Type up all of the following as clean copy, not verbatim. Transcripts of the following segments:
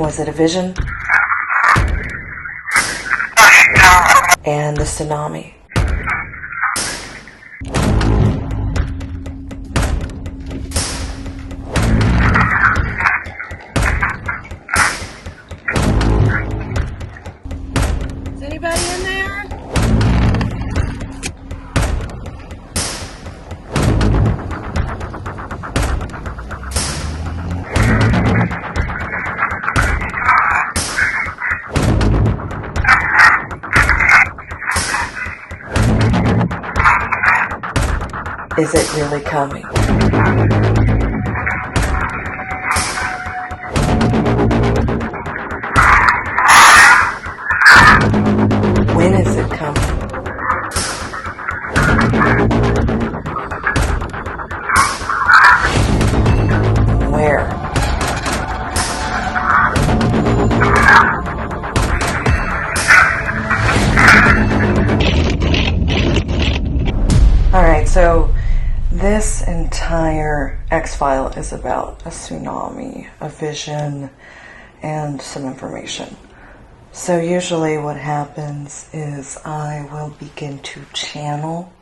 Was it a vision? And the tsunami. Is anybody in there? Is it really coming? When is it coming? Where? Alright, so this entire X-File is about a tsunami, a vision, and some information. So usually what happens is I will begin to channel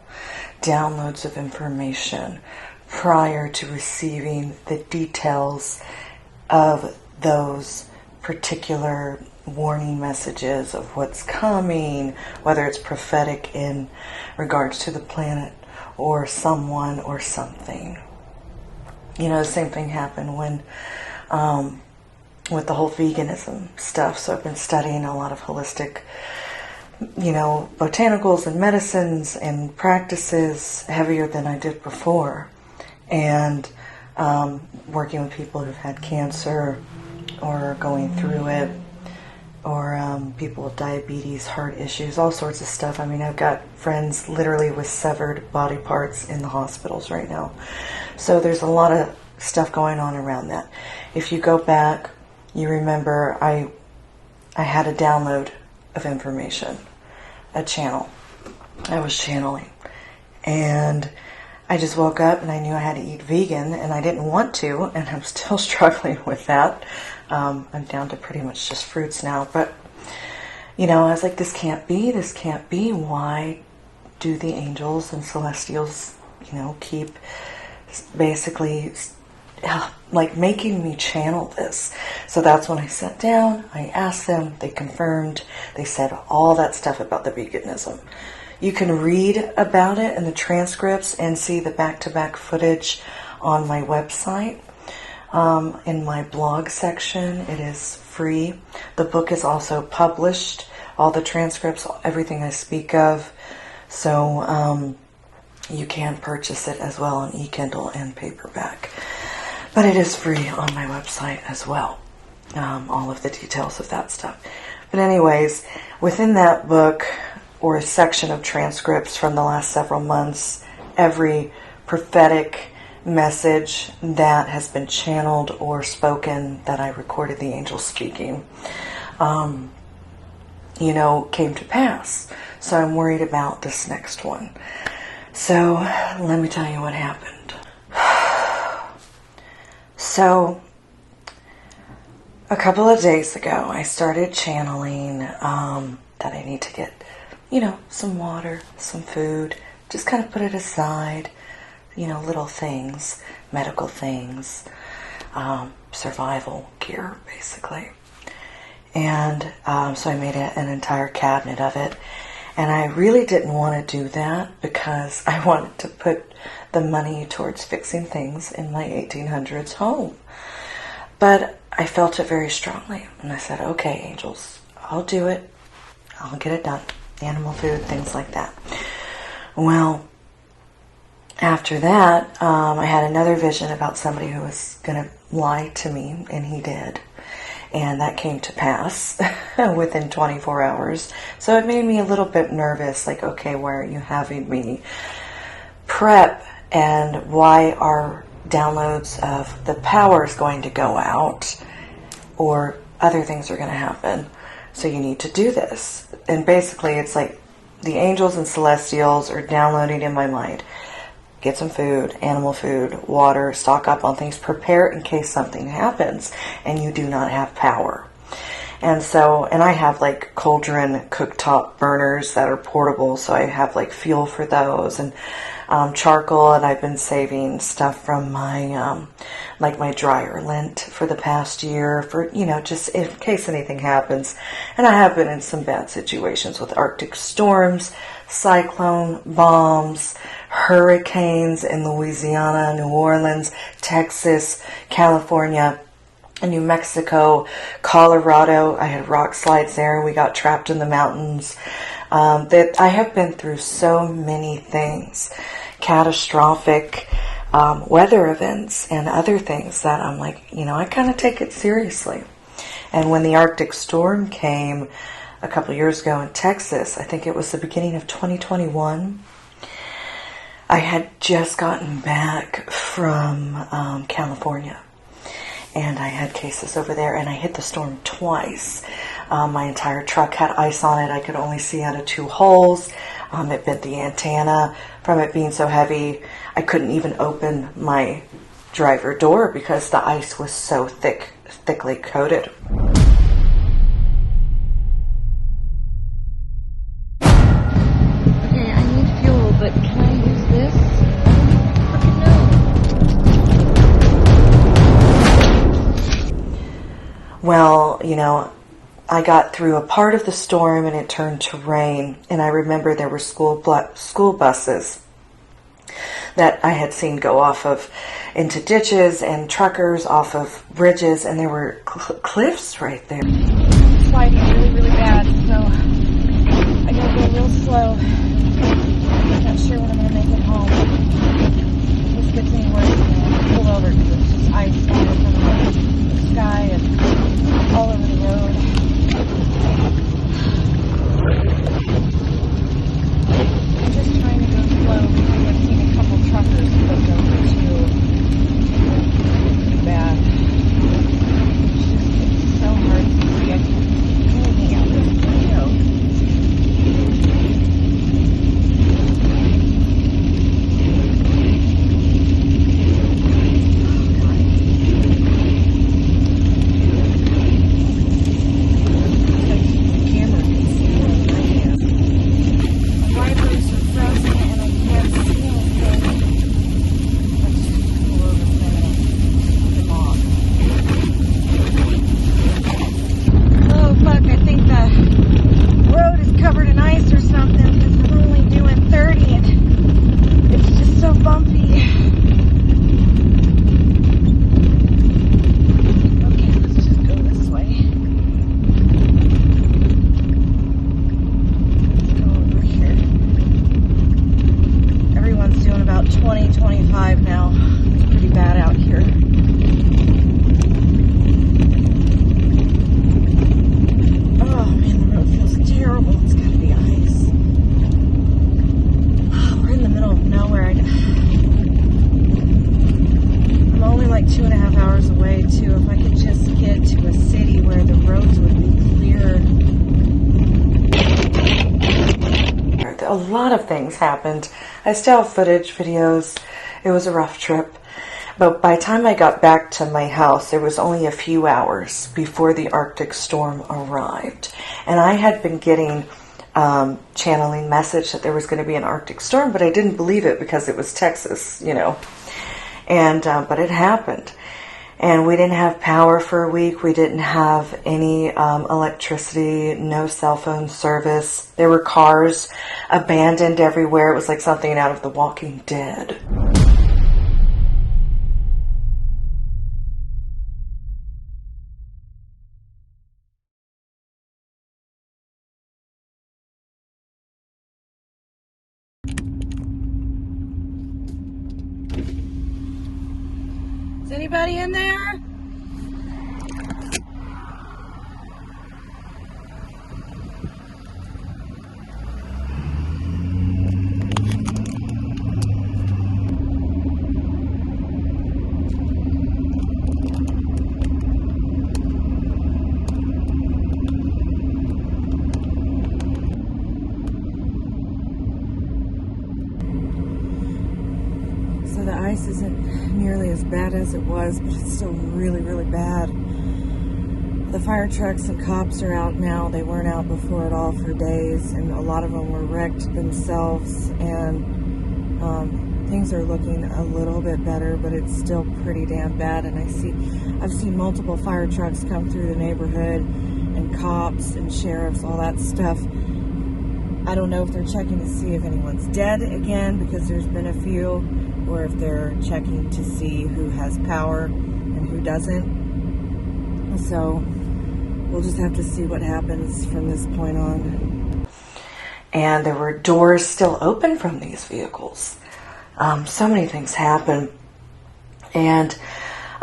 downloads of information prior to receiving the details of those particular warning messages of what's coming, whether it's prophetic in regards to the planet or someone or something. You know, the same thing happened when with the whole veganism stuff. So I've been studying a lot of holistic, you know, botanicals and medicines and practices heavier than I did before. And working with people who've had cancer or going through it, or people with diabetes, heart issues, all sorts of stuff. I mean, I've got friends literally with severed body parts in the hospitals right now. So there's a lot of stuff going on around that. If you go back, you remember I had a download of information, a channel. I was channeling. And I just woke up and I knew I had to eat vegan, and I didn't want to, and I'm still struggling with that. I'm down to pretty much just fruits now. But, you know, I was like, this can't be. Why do the angels and celestials, you know, keep basically like making me channel this? So that's when I sat down, I asked them, they confirmed, they said all that stuff about the veganism. You can read about it in the transcripts and see the back-to-back footage on my website. In my blog section, it is free. The book is also published, all the transcripts, everything I speak of. So you can purchase it as well on e-Kindle and paperback. But it is free on my website as well, all of the details of that stuff. But anyways, within that book, or a section of transcripts from the last several months, every prophetic message that has been channeled or spoken that I recorded the angels speaking, you know, came to pass. So I'm worried about this next one. So let me tell you what happened. So a couple of days ago, I started channeling that I need to get, you know, some water, some food, just kind of put it aside, you know, little things, medical things, survival gear, basically. And so I made an entire cabinet of it. And I really didn't want to do that because I wanted to put the money towards fixing things in my 1800s home. But I felt it very strongly. And I said, okay, angels, I'll do it. I'll get it done. Animal food, things like that. Well, after that, I had another vision about somebody who was going to lie to me, and he did. And that came to pass within 24 hours. So it made me a little bit nervous, like, okay, why are you having me prep, and why are downloads of the power is going to go out, or other things are going to happen. So you need to do this. And basically it's like the angels and celestials are downloading in my mind. Get some food, animal food, water, stock up on things, prepare in case something happens and you do not have power. And so, and I have like cauldron cooktop burners that are portable, so I have like fuel for those, and charcoal, and I've been saving stuff from my like my dryer lint for the past year, for, you know, just in case anything happens. And I have been in some bad situations with Arctic storms, cyclone bombs, hurricanes in Louisiana, New Orleans, Texas, California, New Mexico, Colorado. I had rock slides there. We got trapped in the mountains. That I have been through so many things, catastrophic weather events and other things, that I'm like, you know, I kind of take it seriously. And when the Arctic storm came a couple years ago in Texas, I think it was the beginning of 2021, I had just gotten back from California. And I had cases over there, and I hit the storm twice. My entire truck had ice on it. I could only see out of 2 holes. It bent the antenna from it being so heavy. I couldn't even open my driver door because the ice was so thickly coated. Okay, I need fuel, but can I use this? Well, you know, I got through a part of the storm and it turned to rain. And I remember there were school buses that I had seen go off of into ditches, and truckers off of bridges, and there were cliffs right there. It's sliding really, really bad, so I gotta go real slow. Not sure when I'm gonna make it home. If this gets any worse, I'm gonna pull over because it's just ice falling from the sky and all over the road. I'm just trying to go slow because I've seen a couple truckers flipped over too. Pretty bad. It's so hard to see. I can't see anything out this window. A lot of things happened. I still have footage, videos. It was a rough trip. But by the time I got back to my house, it was only a few hours before the Arctic storm arrived. And I had been getting channeling message that there was going to be an Arctic storm, but I didn't believe it because it was Texas, you know. And but it happened. And we didn't have power for a week. We didn't have any electricity, no cell phone service. There were cars abandoned everywhere. It was like something out of The Walking Dead. Is anybody in there? So the ice isn't nearly as bad as it was, but it's still really, really bad. The fire trucks and cops are out now. They weren't out before at all for days, and a lot of them were wrecked themselves, and things are looking a little bit better, but it's still pretty damn bad. And I've seen multiple fire trucks come through the neighborhood, and cops and sheriffs, all that stuff. I don't know if they're checking to see if anyone's dead again, because there's been a few, or if they're checking to see who has power and who doesn't. So we'll just have to see what happens from this point on. And there were doors still open from these vehicles. So many things happened. And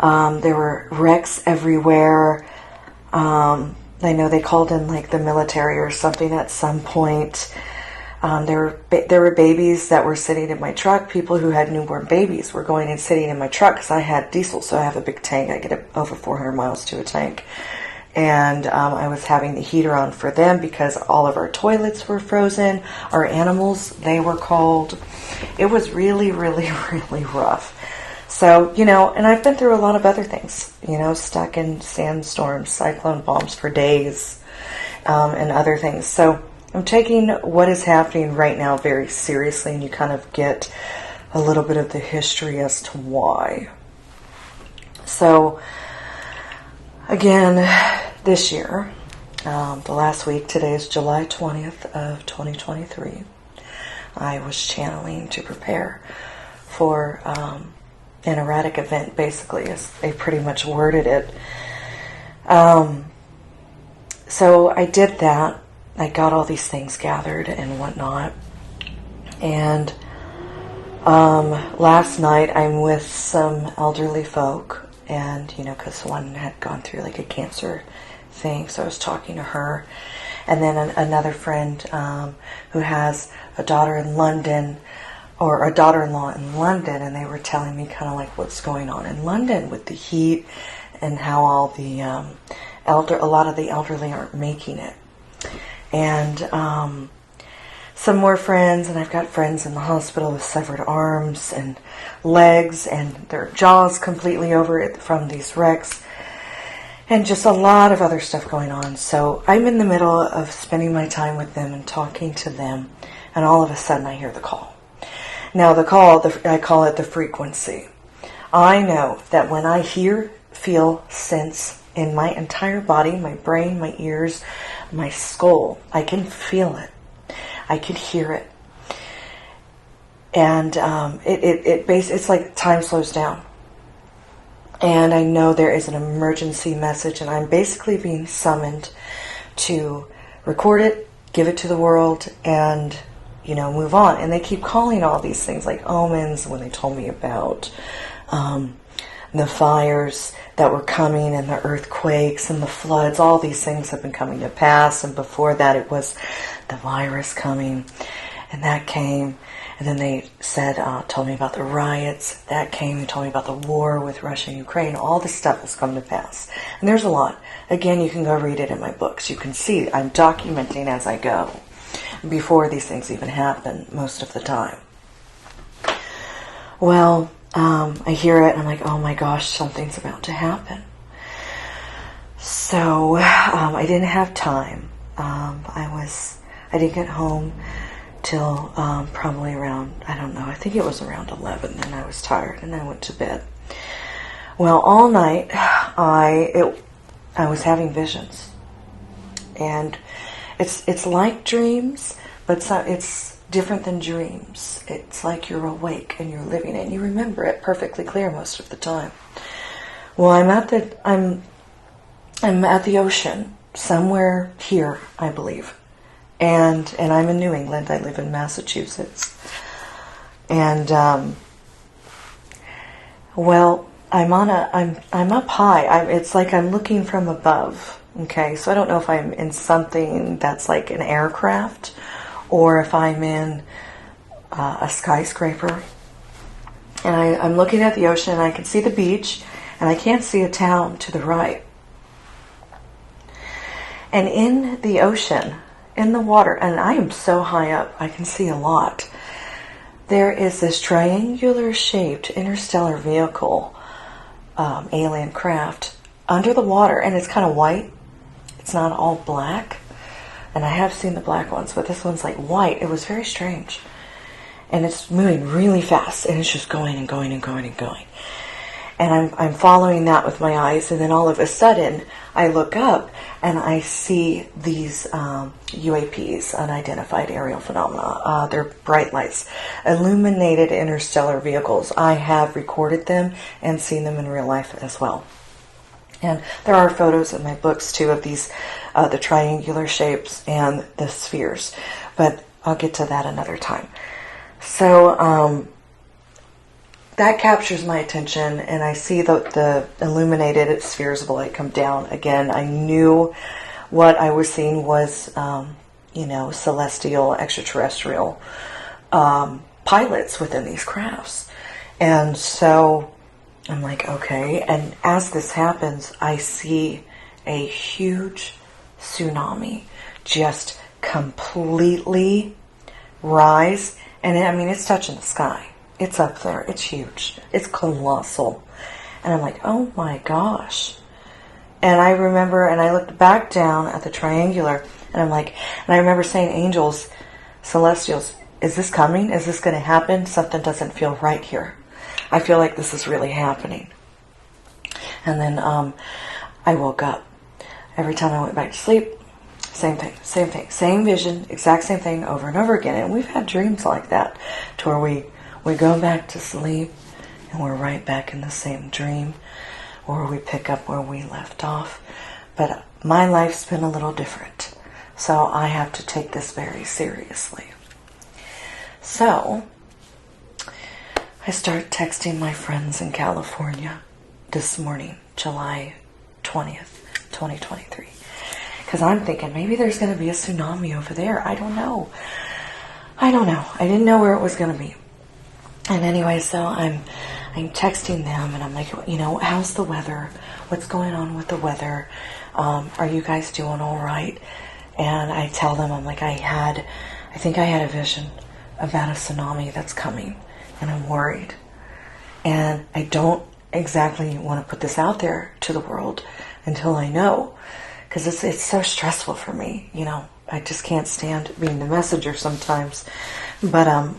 there were wrecks everywhere. I know they called in like the military or something at some point. There were babies that were sitting in my truck. People who had newborn babies were going and sitting in my truck because I had diesel, so I have a big tank. I get over 400 miles to a tank. And I was having the heater on for them because all of our toilets were frozen. Our animals, they were cold. It was really, really, really rough. So, and I've been through a lot of other things, stuck in sandstorms, cyclone bombs for days, and other things. So I'm taking what is happening right now very seriously, and you kind of get a little bit of the history as to why. So, again, this year, the last week, today is July 20th of 2023, I was channeling to prepare for an erratic event, basically, as they pretty much worded it. So I did that. I got all these things gathered and whatnot. And last night I'm with some elderly folk, and because one had gone through like a cancer thing, so I was talking to her. And then another friend who has a daughter in London, or a daughter-in-law in London, and they were telling me kind of like what's going on in London with the heat and how all the a lot of the elderly aren't making it. And some more friends, and I've got friends in the hospital with severed arms and legs and their jaws completely over it from these wrecks, and just a lot of other stuff going on. So I'm in the middle of spending my time with them and talking to them, and all of a sudden I hear the call. Now the call, I call it the frequency. I know that when I hear, feel, sense in my entire body, my brain, my ears, my skull, I can feel it. I can hear it. And it's like time slows down. And I know there is an emergency message, and I'm basically being summoned to record it, give it to the world, and move on. And they keep calling all these things like omens when they told me about the fires that were coming and the earthquakes and the floods. All these things have been coming to pass. And before that, it was the virus coming, and that came. And then they said, told me about the riots. That came. They told me about the war with Russia and Ukraine. All this stuff has come to pass. And there's a lot. Again, you can go read it in my books. You can see I'm documenting as I go, before these things even happen, most of the time. Well, I hear it, and I'm like, oh my gosh, something's about to happen. So I didn't have time. I didn't get home till probably around, I don't know, I think it was around 11, and I was tired, and I went to bed. Well, all night I was having visions, and it's like dreams, but it's different than dreams. It's like you're awake and you're living it, and you remember it perfectly clear most of the time. Well, I'm at the ocean somewhere here, I believe, and I'm in New England. I live in Massachusetts, and well, I'm up high. It's like I'm looking from above. Okay, so I don't know if I'm in something that's like an aircraft, or if I'm in a skyscraper. And I'm looking at the ocean, and I can see the beach, and I can't see a town to the right. And in the ocean, in the water, and I am so high up, I can see a lot. There is this triangular shaped interstellar vehicle, alien craft, under the water, and it's kind of white. It's not all black. And I have seen the black ones, but this one's like white. It was very strange. And it's moving really fast, and it's just going and going and going and going. And I'm following that with my eyes, and then all of a sudden, I look up, and I see these UAPs, unidentified aerial phenomena. They're bright lights, illuminated interstellar vehicles. I have recorded them and seen them in real life as well. And there are photos in my books, too, of these, the triangular shapes and the spheres. But I'll get to that another time. So that captures my attention, and I see the illuminated spheres of light come down. Again, I knew what I was seeing was, celestial, extraterrestrial pilots within these crafts. And so I'm like, okay. And as this happens, I see a huge tsunami just completely rise. And I mean, it's touching the sky. It's up there. It's huge. It's colossal. And I'm like, oh my gosh. And I remember, and I looked back down at the triangular, and I'm like, and I remember saying, angels, celestials, is this coming? Is this going to happen? Something doesn't feel right here. I feel like this is really happening. And then I woke up. Every time I went back to sleep, same thing, same vision, exact same thing over and over again. And we've had dreams like that, to where we go back to sleep and we're right back in the same dream, or we pick up where we left off. But my life's been a little different, so I have to take this very seriously. So I start texting my friends in California this morning, July 20th, 2023. Because I'm thinking maybe there's going to be a tsunami over there. I don't know. I didn't know where it was going to be. And anyway, so I'm texting them, and I'm like, how's the weather? What's going on with the weather? Are you guys doing all right? And I tell them, I'm like, I think I had a vision about a tsunami that's coming, and I'm worried. And I don't exactly want to put this out there to the world until I know. Because it's so stressful for me, I just can't stand being the messenger sometimes. But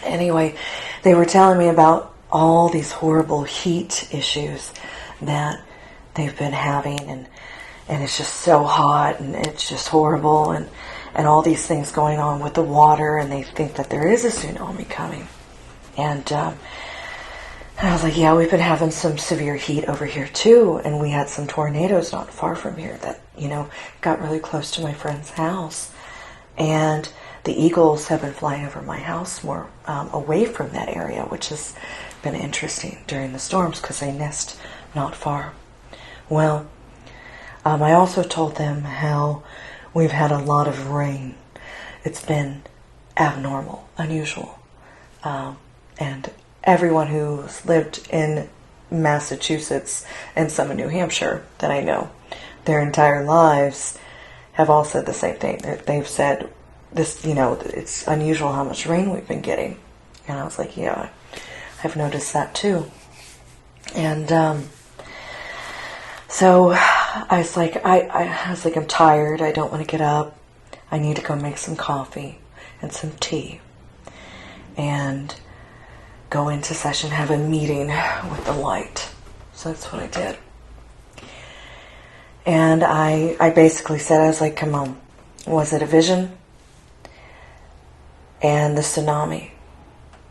anyway, they were telling me about all these horrible heat issues that they've been having, and it's just so hot, and it's just horrible, and all these things going on with the water, and they think that there is a tsunami coming. And I was like, yeah, we've been having some severe heat over here too, and we had some tornadoes not far from here that, got really close to my friend's house. And the eagles have been flying over my house more away from that area, which has been interesting during the storms because they nest not far. Well, I also told them how we've had a lot of rain. It's been abnormal, unusual, and everyone who's lived in Massachusetts and some in New Hampshire that I know, their entire lives, have all said the same thing. They've said, this, it's unusual how much rain we've been getting. And I was like, yeah, I've noticed that too. And so I was like, I'm tired. I don't want to get up. I need to go make some coffee and some tea. And go into session, have a meeting with the light. So that's what I did. And I basically said, I was like, come on, was it a vision? And the tsunami,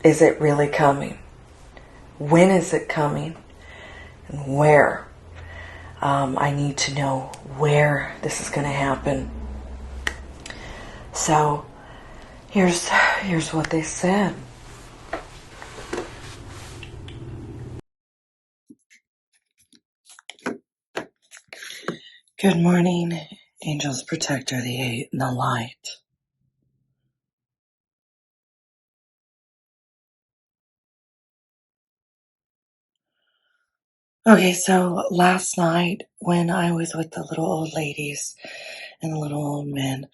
is it really coming? When is it coming? And where? I need to know where this is going to happen. So here's what they said. Good morning, angels, protector, the eight, and the light. Okay, so last night when I was with the little old ladies and the little old men,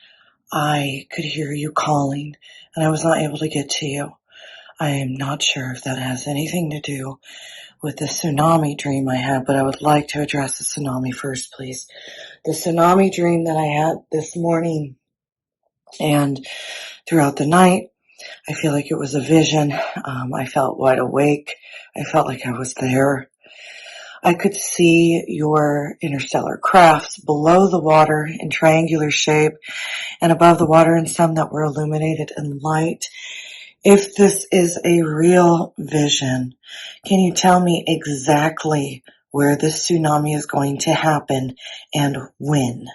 I could hear you calling, and I was not able to get to you. I am not sure if that has anything to do with the tsunami dream I had, but I would like to address the tsunami first, please. The tsunami dream that I had this morning and throughout the night, I feel like it was a vision. I felt wide awake. I felt like I was there. I could see your interstellar crafts below the water in triangular shape and above the water in some that were illuminated in light. If this is a real vision, can you tell me exactly where this tsunami is going to happen and when?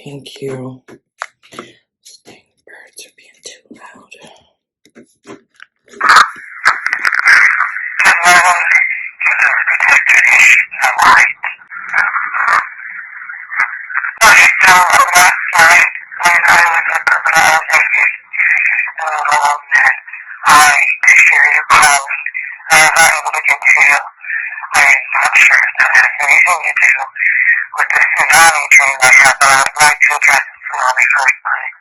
Thank you. These dang birds are being too loud. With the tsunami dream I had, but I would like to address the tsunami first, please.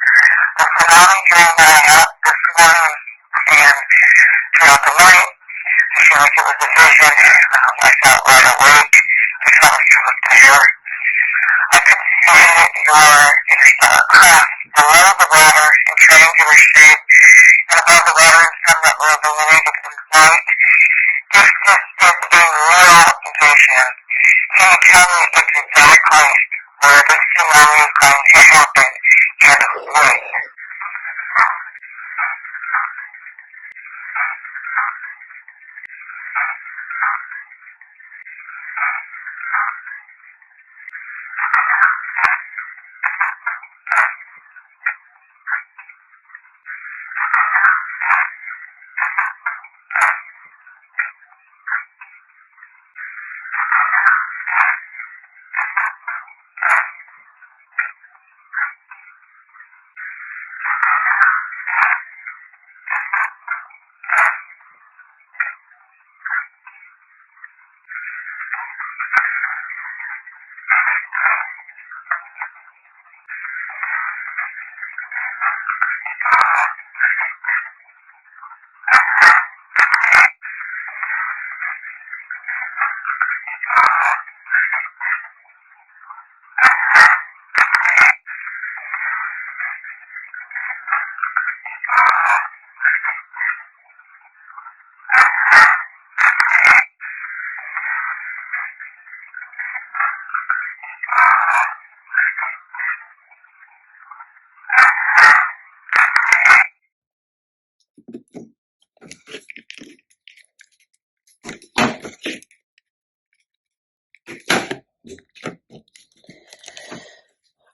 The tsunami dream that I had this morning and throughout the night, I feel like it was a vision. I felt wide awake. I felt like I was there. I could see your interstellar craft below the water in triangular shape and above the water in some that were illuminated in light. If this is a real vision, can you tell me exactly where the tsunami is going to happen and when?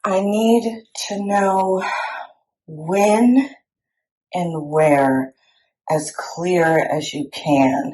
I need to know when and where as clear as you can.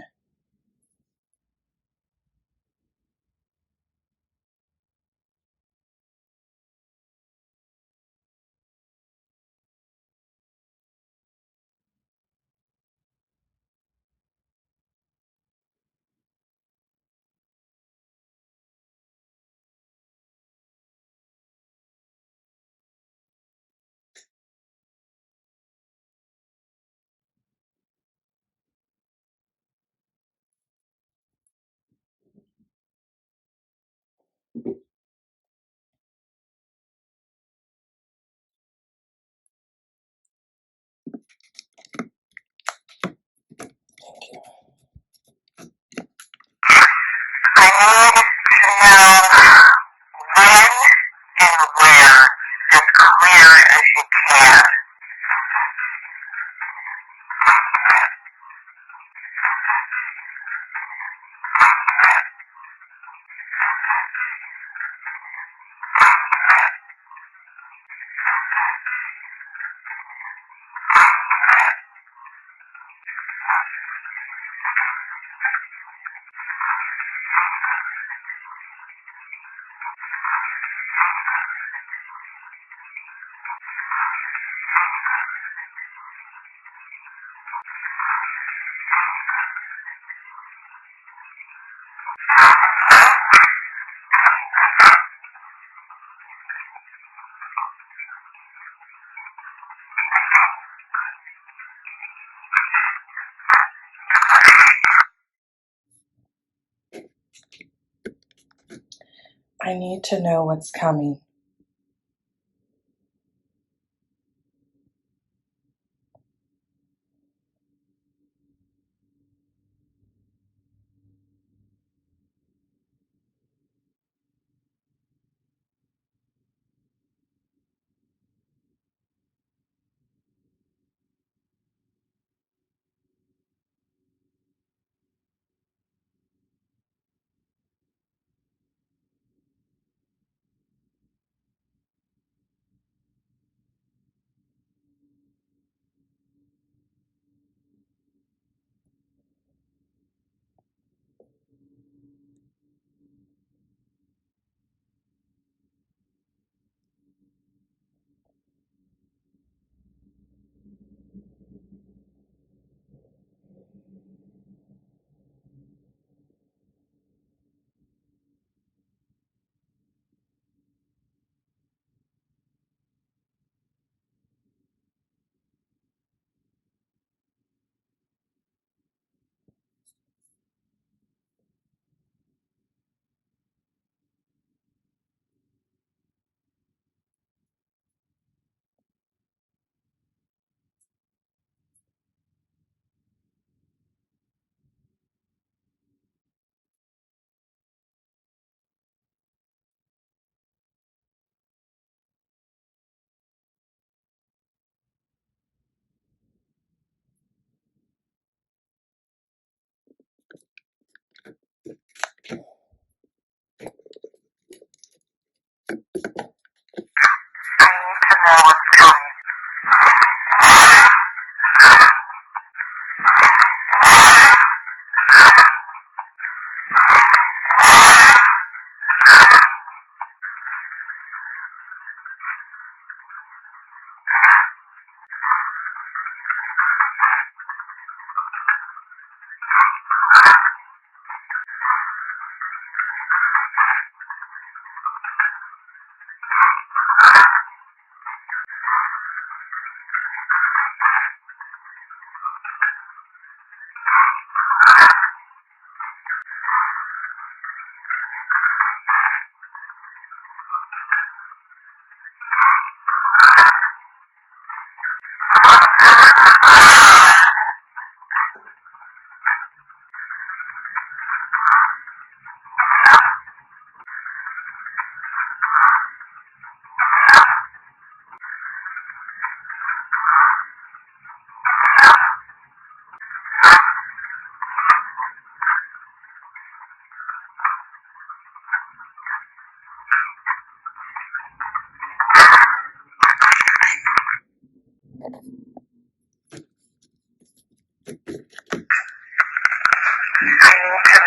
I need to know I need to know what's coming. I need to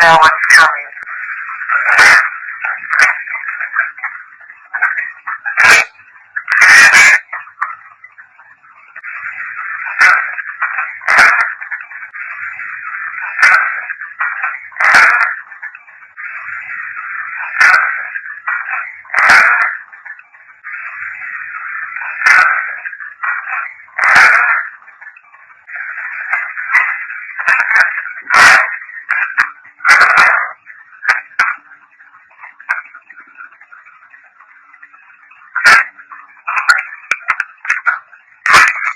know what's coming.